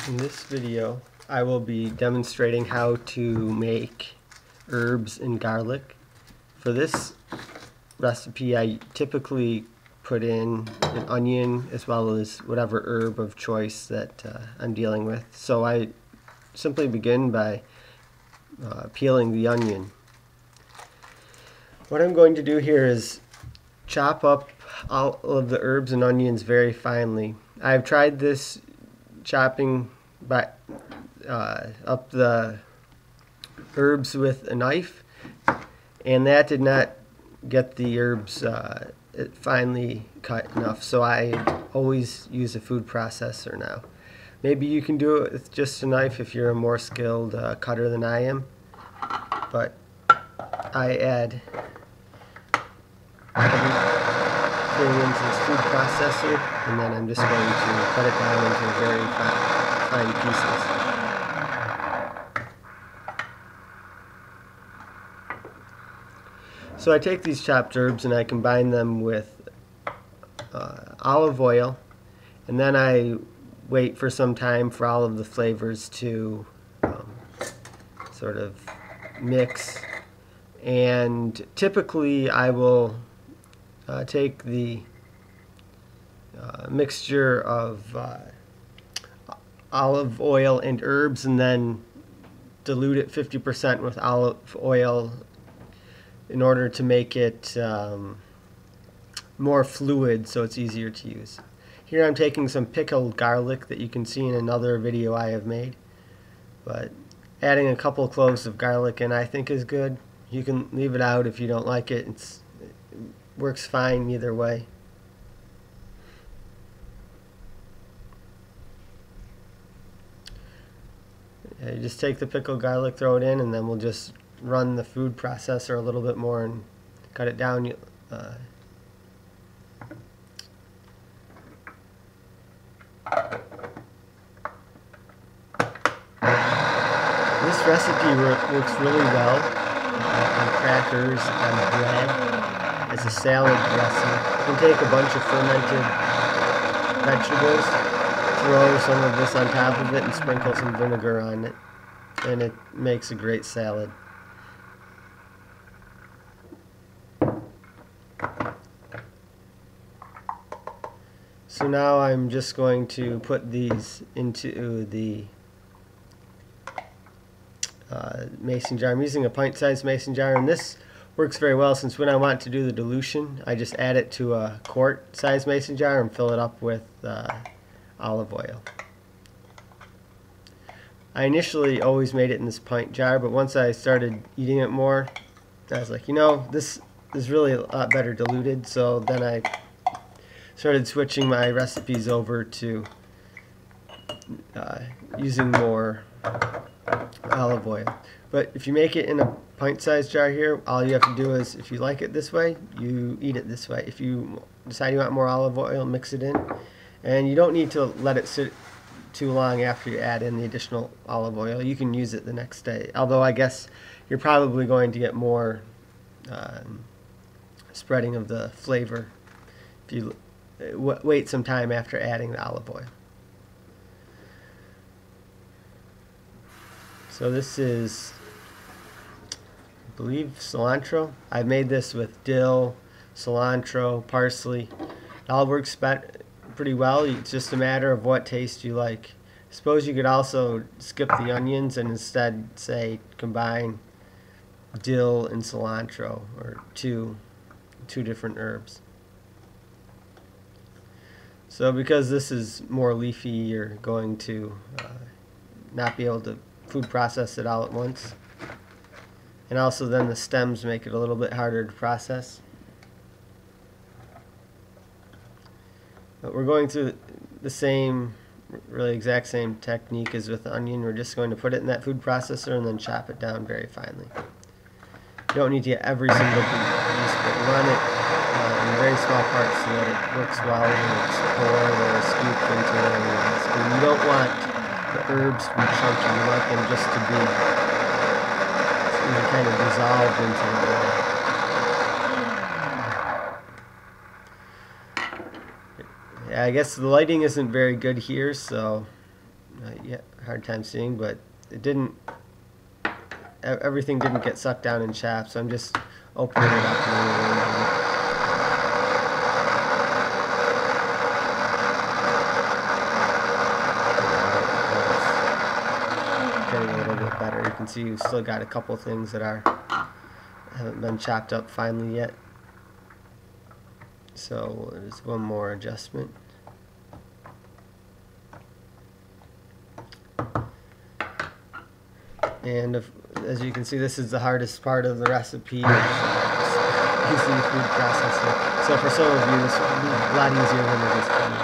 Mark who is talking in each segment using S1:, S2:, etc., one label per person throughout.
S1: In this video, I will be demonstrating how to make herbs and garlic. For this recipe, I typically put in an onion as well as whatever herb of choice that I'm dealing with. So I simply begin by peeling the onion. What I'm going to do here is chop up all of the herbs and onions very finely. I've tried this chopping up the herbs with a knife, and that did not get the herbs finely cut enough, so I always use a food processor now. Maybe you can do it with just a knife if you're a more skilled cutter than I am, but I add everything into this food processor, and then I'm just going to cut it down into very fine pieces. So I take these chopped herbs and I combine them with olive oil, and then I wait for some time for all of the flavors to sort of mix. And typically I will take the mixture of olive oil and herbs and then dilute it 50% with olive oil in order to make it more fluid so it's easier to use. Here I'm taking some pickled garlic that you can see in another video I have made, but adding a couple cloves of garlic in I think is good. You can leave it out if you don't like it. It works fine either way. You just take the pickled garlic, throw it in, and then we'll just run the food processor a little bit more and cut it down. This recipe works really well on crackers, on bread, as a salad dressing. You can take a bunch of fermented vegetables, throw some of this on top of it, and sprinkle some vinegar on it, and it makes a great salad. So now I'm just going to put these into the mason jar. I'm using a pint-sized mason jar, and this works very well since when I want to do the dilution, I just add it to a quart-sized mason jar and fill it up with olive oil. I initially always made it in this pint jar, but once I started eating it more, I was like, you know, this is really a lot better diluted, so then I started switching my recipes over to using more olive oil. But if you make it in a pint-sized jar here, all you have to do is, if you like it this way, you eat it this way. If you decide you want more olive oil, mix it in. And you don't need to let it sit too long after you add in the additional olive oil. You can use it the next day. Although I guess you're probably going to get more spreading of the flavor if you wait some time after adding the olive oil. So this is, I believe, cilantro. I made this with dill, cilantro, parsley. It all works pretty well. It's just a matter of what taste you like. I suppose you could also skip the onions and instead, say, combine dill and cilantro, or two different herbs. So because this is more leafy, you're going to not be able to food process it all at once. And also then the stems make it a little bit harder to process. But we're going through the same, really exact same technique as with the onion. We're just going to put it in that food processor and then chop it down very finely. You don't need to get every single piece, but run it in very small parts so that it works well when it's poured or scooped into a spoon. You don't want the herbs to be chunky. You want them just to be kind of dissolved into the oil. Yeah, I guess the lighting isn't very good here, so yeah, hard time seeing, but it didn't. Everything didn't get sucked down and chapped, so I'm just opening it up and rearranging it. Getting a little bit better. You can see we've still got a couple things that haven't been chopped up finely yet. So there's one more adjustment. And as you can see, this is the hardest part of the recipe, using the food processor. So for some of you, this will be a lot easier than it is for me.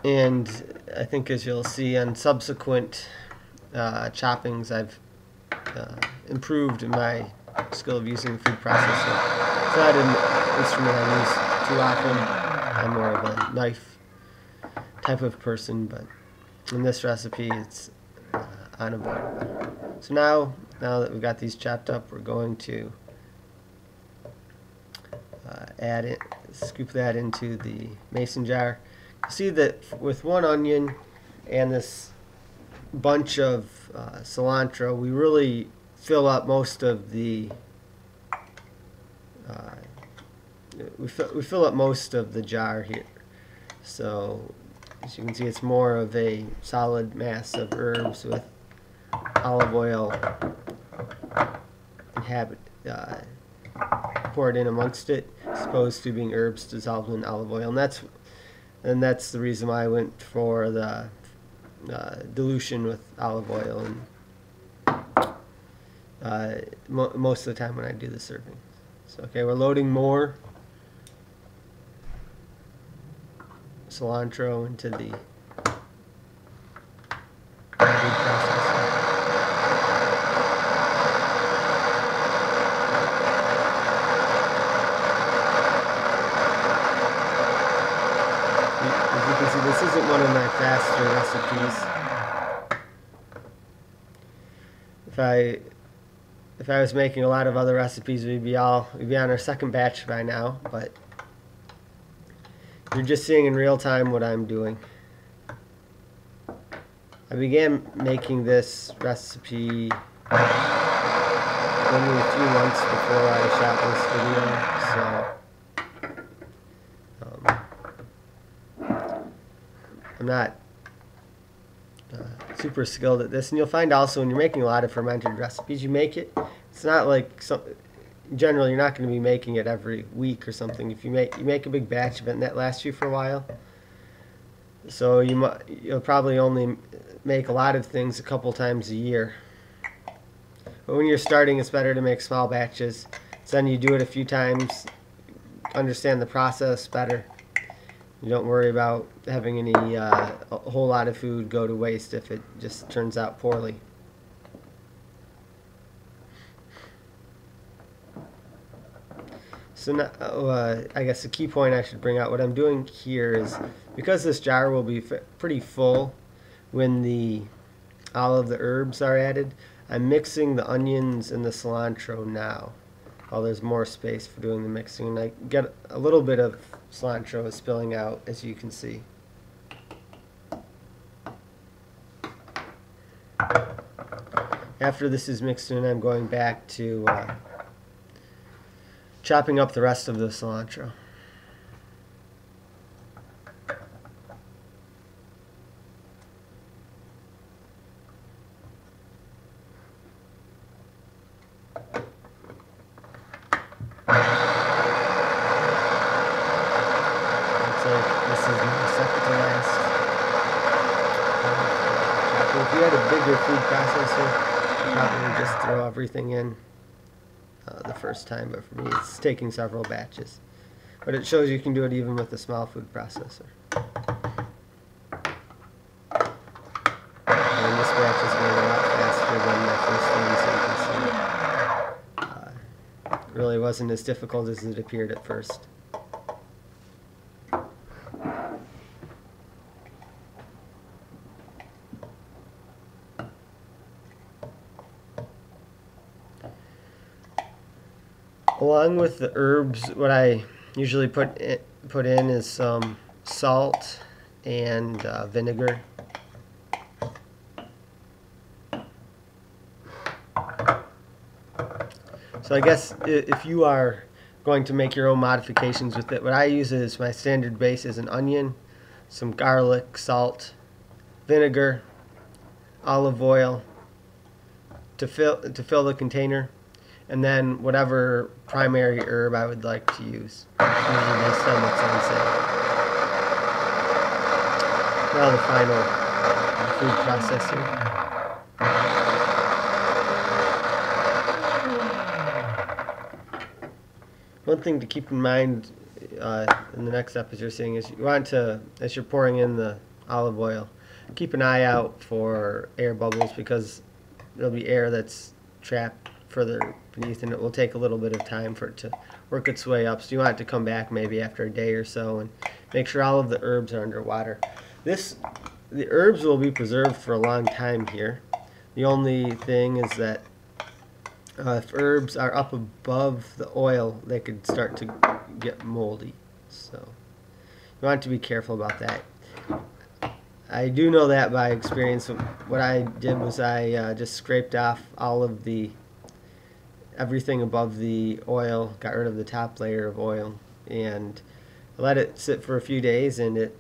S1: And I think, as you'll see on subsequent choppings, I've improved in my skill of using the food processor. It's not an instrument I use too often. I'm more of a knife type of person, but in this recipe, it's unavoidable. So now that we've got these chopped up, we're going to scoop that into the mason jar. See that with one onion and this bunch of cilantro, we really fill up most of the we fill up most of the jar here. So as you can see, it's more of a solid mass of herbs with olive oil poured in amongst it, as opposed to being herbs dissolved in olive oil. And that's the reason why I went for the dilution with olive oil and most of the time when I do the serving. So okay, we're loading more cilantro into the food processor. As you can see, this isn't one of my faster recipes. If I was making a lot of other recipes, we'd be on our second batch by now, but you're just seeing in real time what I'm doing. I began making this recipe only a few months before I shot this video, so I'm not super skilled at this. And you'll find also when you're making a lot of fermented recipes, it's not like generally you're not going to be making it every week or something. If you make a big batch of it and that lasts you for a while, so you'll probably only make a lot of things a couple times a year. But when you're starting, it's better to make small batches. So then you do it a few times, understand the process better. You don't worry about having a whole lot of food go to waste if it just turns out poorly. So now, I guess the key point I should bring out, what I'm doing here is, because this jar will be pretty full when all of the herbs are added, I'm mixing the onions and the cilantro now, while there's more space for doing the mixing. And I get a little bit of cilantro spilling out, as you can see. After this is mixed in, I'm going back to chopping up the rest of the cilantro. This is my second to last. If you had a bigger food processor, you'd probably just throw everything in the first time, but for me it's taking several batches. But it shows you can do it even with a small food processor. And this batch is going a lot faster than my first one, so you can see it really wasn't as difficult as it appeared at first. Along with the herbs, what I usually put in is some salt and vinegar. So I guess if you are going to make your own modifications with it, what I use is my standard base is an onion, some garlic, salt, vinegar, olive oil to fill the container, and then whatever primary herb I would like to use, usually based on what's on sale. Now the final food processor. One thing to keep in mind in the next step as you're seeing is you want to, as you're pouring in the olive oil, keep an eye out for air bubbles, because there'll be air that's trapped further beneath, and it will take a little bit of time for it to work its way up. So you want it to come back maybe after a day or so and make sure all of the herbs are underwater. The herbs will be preserved for a long time here. The only thing is that if herbs are up above the oil, they could start to get moldy. So you want to be careful about that. I do know that by experience. What I did was I just scraped off all of everything above the oil, got rid of the top layer of oil, and let it sit for a few days, and it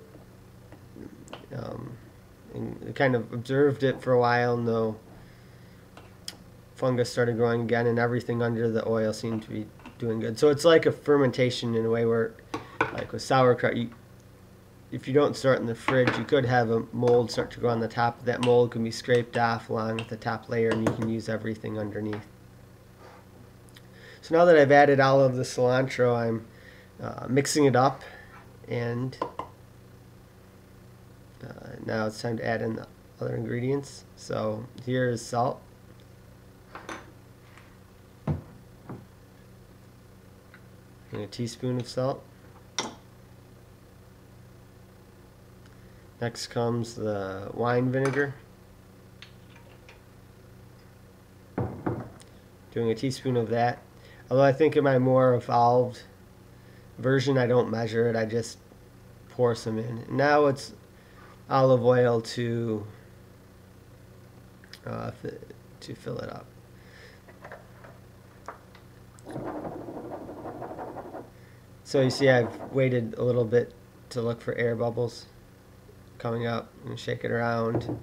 S1: kind of observed it for a while, and the fungus started growing again, and everything under the oil seemed to be doing good. So it's like a fermentation in a way where, like with sauerkraut, if you don't store it in the fridge, you could have a mold start to grow on the top. That mold can be scraped off along with the top layer, and you can use everything underneath. So now that I've added all of the cilantro, I'm mixing it up, and now it's time to add in the other ingredients. So here is salt. And a teaspoon of salt. Next comes the wine vinegar. Doing a teaspoon of that. Although I think in my more evolved version, I don't measure it, I just pour some in. And now it's olive oil to fill it up. So you see I've waited a little bit to look for air bubbles coming up, and shake it around.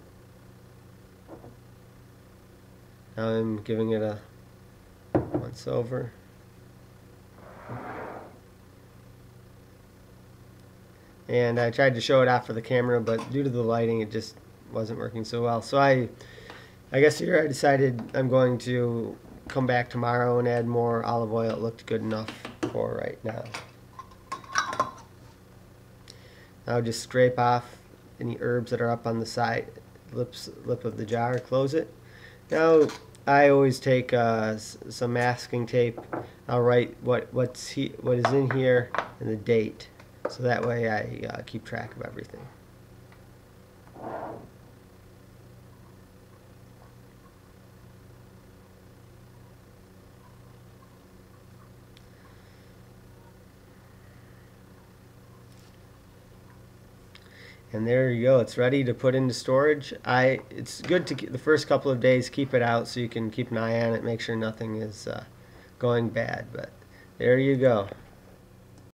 S1: Now I'm giving it a once over. And I tried to show it off for the camera, but due to the lighting it just wasn't working so well. So I guess here I decided I'm going to come back tomorrow and add more olive oil. It looked good enough for right now. Now just scrape off any herbs that are up on the side, lip of the jar, close it. Now I always take some masking tape. I'll write what is in here and the date, so that way I keep track of everything. And there you go, it's ready to put into storage. It's good to the first couple of days keep it out so you can keep an eye on it, make sure nothing is going bad. But there you go.